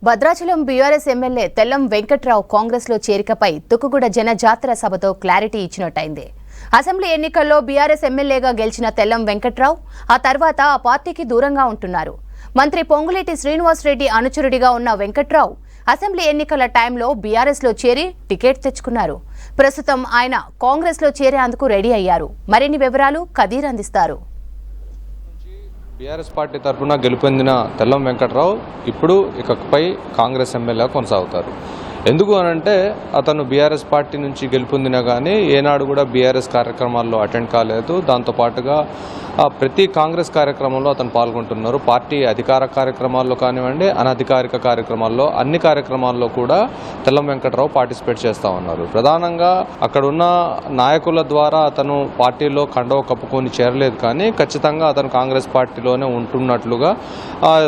Bhadrachalam BRS MLA Tellam Venkatrao కాంగ్రెస్లో చేరికపై Tukkuguda జనజాతర సభతో clarity ఇచ్చినట్టయింది. Assembly ఎన్నికల్లో BRS ఎమ్మెల్యేగా గెలిచిన తెల్లం వెంకట్రావు ఆ తర్వాత ఆ పార్టీకి దూరంగా ఉంటున్నారు. మంత్రి పొంగులేటి శ్రీనివాసరెడ్డి అనుచరుడిగా ఉన్న వెంకట్రావు అసెంబ్లీ ఎన్నికల టైంలో బీఆర్ఎస్లో చేరి టికెట్ తెచ్చుకున్నారు. ప్రస్తుతం ఆయన కాంగ్రెస్లో చేరేందుకు రెడీ అయ్యారు. మరిన్ని వివరాలు కదీర్ అందిస్తారు. బీఆర్ఎస్ పార్టీ తరఫున గెలుపొందిన తెల్లం వెంకట్రావు ఇప్పుడు ఇకపై కాంగ్రెస్ ఎమ్మెల్యేగా కొనసాగుతారు. ఎందుకు అనంటే అతను బీఆర్ఎస్ పార్టీ నుంచి గెలుపొందినా కానీ ఏనాడు కూడా బీఆర్ఎస్ కార్యక్రమాల్లో అటెండ్ కాలేదు. దాంతోపాటుగా ప్రతి కాంగ్రెస్ కార్యక్రమంలో అతను పాల్గొంటున్నారు. పార్టీ అధికార కార్యక్రమాల్లో కానివ్వండి, అనధికారిక కార్యక్రమాల్లో, అన్ని కార్యక్రమాల్లో కూడా తెల్లం వెంకట్రావు పార్టిసిపేట్ చేస్తూ ఉన్నారు. ప్రధానంగా అక్కడున్న నాయకుల ద్వారా అతను పార్టీలో కండవ కప్పుకొని చేరలేదు, కానీ ఖచ్చితంగా అతను కాంగ్రెస్ పార్టీలోనే ఉంటున్నట్లుగా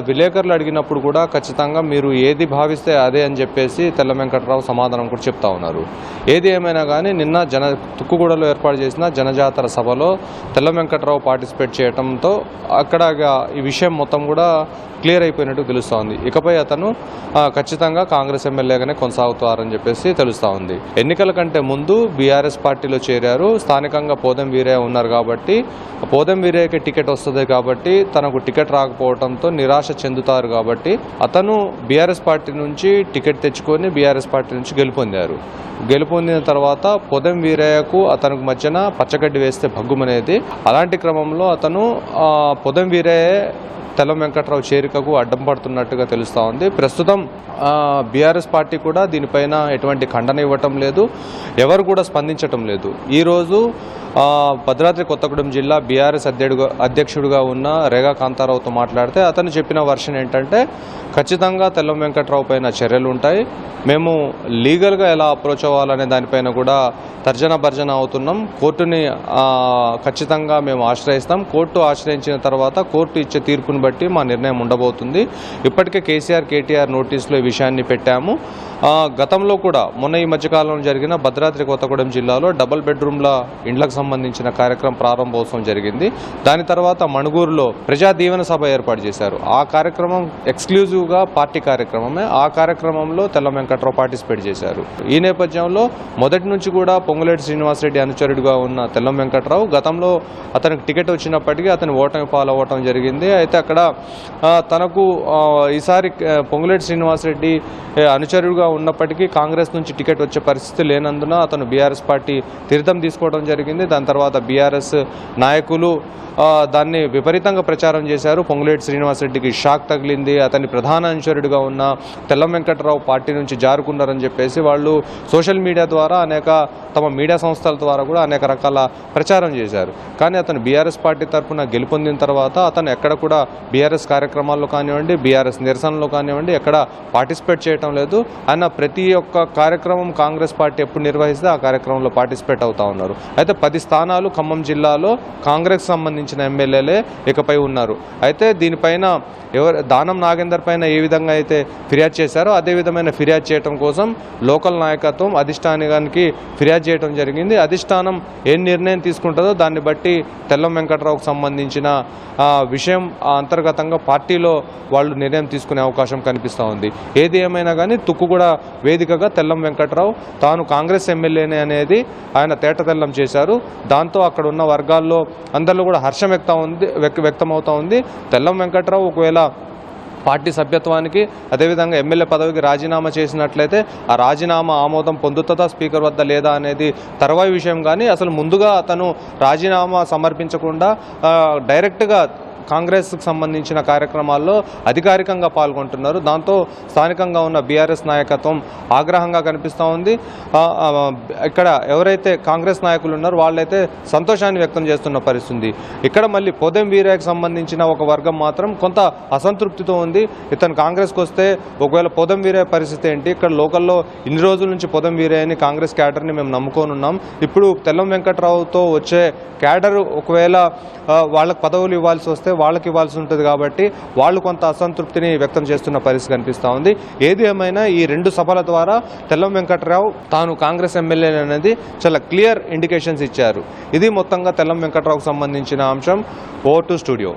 విలేకరులు అడిగినప్పుడు కూడా ఖచ్చితంగా మీరు ఏది భావిస్తే అదే అని చెప్పేసి తెల్లం వెంకట్రావు సమాధానం కూడా చెప్తా ఉన్నారు. ఏది ఏమైనా కానీ నిన్న తుక్కుగూడలో ఏర్పాటు చేసిన జనజాతర సభలో తెల్లం వెంకట్రావు పార్టిసిపేట్ చేయడంతో అక్కడ ఈ విషయం మొత్తం కూడా క్లియర్ అయిపోయినట్టు తెలుస్తోంది. ఇకపై అతను ఖచ్చితంగా కాంగ్రెస్ ఎమ్మెల్యేగానే కొనసాగుతారని చెప్పేసి తెలుస్తూ ఉంది. ఎన్నికల కంటే ముందు బీఆర్ఎస్ పార్టీలో చేరారు. స్థానికంగా పోదెం వీరయ్య ఉన్నారు కాబట్టి పోదెం వీరయ్యకి టికెట్ వస్తుంది కాబట్టి తనకు టికెట్ రాకపోవడంతో నిరాశ చెందుతారు కాబట్టి అతను బీఆర్ఎస్ పార్టీ నుంచి టికెట్ తెచ్చుకొని బీఆర్ఎస్ పార్టీ నుంచి గెలుపొందిన తర్వాత పొదెం వీరయ్యకు అతనికి మధ్యన పచ్చగడ్డి వేస్తే భగ్గుమనేది. అలాంటి క్రమంలో అతను పొదెం వీరయ్య తెల్లం వెంకట్రావు చేరికకు అడ్డం పడుతున్నట్టుగా తెలుస్తూ ఉంది. ప్రస్తుతం బీఆర్ఎస్ పార్టీ కూడా దీనిపైన ఎటువంటి ఖండన ఇవ్వటం లేదు, ఎవరు కూడా స్పందించటం లేదు. ఈరోజు భద్రాద్రి కొత్తగూడెం జిల్లా బీఆర్ఎస్ అధ్యక్షుడిగా ఉన్న రేగా కాంతారావుతో మాట్లాడితే అతను చెప్పిన వర్షన్ ఏంటంటే ఖచ్చితంగా తెల్లం వెంకట్రావు పైన చర్యలు ఉంటాయి, మేము లీగల్గా ఎలా అప్రోచ్ అవ్వాలనే దానిపైన కూడా తర్జన భర్జన అవుతున్నాం, కోర్టుని ఖచ్చితంగా మేము ఆశ్రయిస్తాం, కోర్టు ఆశ్రయించిన తర్వాత కోర్టు ఇచ్చే తీర్పుని బట్టి మా నిర్ణయం ఉండబోతుంది. ఇప్పటికే కేటీఆర్ నోటీసులో ఈ విషయాన్ని పెట్టాము. గతంలో కూడా మొన్న ఈ మధ్యకాలంలో జరిగిన భద్రాద్రి కొత్తగూడెం జిల్లాలో డబుల్ బెడ్రూమ్ల ఇండ్లకు సంబంధించిన కార్యక్రమం ప్రారంభోత్సవం జరిగింది. దాని తర్వాత మణుగూరులో ప్రజా దీవెన సభ ఏర్పాటు చేశారు. ఆ కార్యక్రమం ఎక్స్క్లూజివ్గా పార్టీ కార్యక్రమమే. ఆ కార్యక్రమంలో తెల్లం వెంకట్రావు పార్టిసిపేట్ చేశారు. ఈ నేపథ్యంలో మొదటి నుంచి కూడా పొంగులేటి శ్రీనివాసరెడ్డి అనుచరుడిగా ఉన్న తెల్లం వెంకట్రావు గతంలో అతనికి టికెట్ వచ్చినప్పటికీ అతను ఓటమి పాలవ్వటం జరిగింది. అయితే అక్కడ తనకు ఈసారి పొంగులేటి శ్రీనివాసరెడ్డి అనుచరుడిగా ఉన్నప్పటికీ కాంగ్రెస్ నుంచి టికెట్ వచ్చే పరిస్థితి లేనందున అతను బీఆర్ఎస్ పార్టీ తీర్థం తీసుకోవడం జరిగింది. దాని తర్వాత బీఆర్ఎస్ నాయకులు దాన్ని విపరీతంగా ప్రచారం చేశారు. పొంగులేటి శ్రీనివాసరెడ్డికి షాక్ తగిలింది. అతని ప్రధాన అనుచరుడిగా ఉన్న తెల్లం వెంకట్రావు పార్టీ నుంచి జారుకున్నారని చెప్పేసి వాళ్ళు సోషల్ మీడియా ద్వారా తమ మీడియా సంస్థల ద్వారా కూడా అనేక రకాల ప్రచారం చేశారు. కానీ అతను బీఆర్ఎస్ పార్టీ తరఫున గెలుపొందిన తర్వాత అతను ఎక్కడ కూడా బీఆర్ఎస్ కార్యక్రమాల్లో కానివ్వండి, బీఆర్ఎస్ నిరసనలో కానివ్వండి ఎక్కడ పార్టిసిపేట్ చేయటం లేదు. ఆయన ప్రతి ఒక్క కార్యక్రమం కాంగ్రెస్ పార్టీ ఎప్పుడు నిర్వహిస్తే ఆ కార్యక్రమంలో పార్టిసిపేట్ అవుతా ఉన్నారు. అయితే 10 స్థానాలు ఖమ్మం జిల్లాలో కాంగ్రెస్ సంబంధించిన ఎమ్మెల్యేలే ఇకపై ఉన్నారు. అయితే దీనిపైన దానం నాగేందర్ పైన ఏ విధంగా అయితే ఫిర్యాదు చేశారో అదే విధమైన ఫిర్యాదు చేయడం కోసం లోకల్ నాయకత్వం అధిష్టానానికి ఫిర్యాదు చేయడం జరిగింది. అధిష్టానం ఏ నిర్ణయం తీసుకుంటుందో దాన్ని బట్టి తెల్లం వెంకట్రావుకు సంబంధించిన విషయం అంతర్గతంగా పార్టీలో వాళ్ళు నిర్ణయం తీసుకునే అవకాశం కనిపిస్తూ ఉంది. ఏది ఏమైనా కానీ తుక్కుగూడ వేదికగా తెల్లం వెంకట్రావు తాను కాంగ్రెస్ ఎమ్మెల్యేనే అనేది ఆయన తేటతెల్లం చేశారు. దాంతో అక్కడ ఉన్న వర్గాల్లో అందరిలో కూడా హర్షం వ్యక్తమవుతా ఉంది. తెల్లం వెంకట్రావు ఒకవేళ పార్టీ సభ్యత్వానికి అదేవిధంగా ఎమ్మెల్యే పదవికి రాజీనామా చేసినట్లయితే ఆ రాజీనామా ఆమోదం పొందుతుందా స్పీకర్ వద్ద లేదా అనేది తర్వాయి విషయం. కానీ అసలు ముందుగా అతను రాజీనామా సమర్పించకుండా డైరెక్ట్గా కాంగ్రెస్కు సంబంధించిన కార్యక్రమాల్లో అధికారికంగా పాల్గొంటున్నారు. దాంతో స్థానికంగా ఉన్న బీఆర్ఎస్ నాయకత్వం ఆగ్రహంగా కనిపిస్తూ ఉంది. ఇక్కడ ఎవరైతే కాంగ్రెస్ నాయకులు ఉన్నారో వాళ్ళైతే సంతోషాన్ని వ్యక్తం చేస్తున్న పరిస్థితి. ఇక్కడ మళ్ళీ పొదెం వీరయ్యకు సంబంధించిన ఒక వర్గం మాత్రం కొంత అసంతృప్తితో ఉంది. ఇతను కాంగ్రెస్కి వస్తే ఒకవేళ పొదెం వీరయ్య పరిస్థితి ఏంటి, ఇక్కడ లోకల్లో ఇన్ని రోజుల నుంచి పొదెం వీరయ్యని కాంగ్రెస్ క్యాడర్ని మేము నమ్ముకొని ఉన్నాం, ఇప్పుడు తెల్లం వెంకట్రావుతో వచ్చే క్యాడర్ ఒకవేళ వాళ్ళకి పదవులు ఇవ్వాల్సి వస్తే వాళ్ళకి ఇవ్వాల్సి ఉంటుంది కాబట్టి వాళ్ళు కొంత అసంతృప్తిని వ్యక్తం చేస్తున్న పరిస్థితి కనిపిస్తూ ఉంది. ఏది ఏమైనా ఈ 2 సభల ద్వారా తెల్లం వెంకట్రావు తాను కాంగ్రెస్ ఎమ్మెల్యే అనేది చాలా క్లియర్ ఇండికేషన్స్ ఇచ్చారు. ఇది మొత్తంగా తెల్లం వెంకట్రావుకు సంబంధించిన అంశం. ఓ టు స్టూడియో.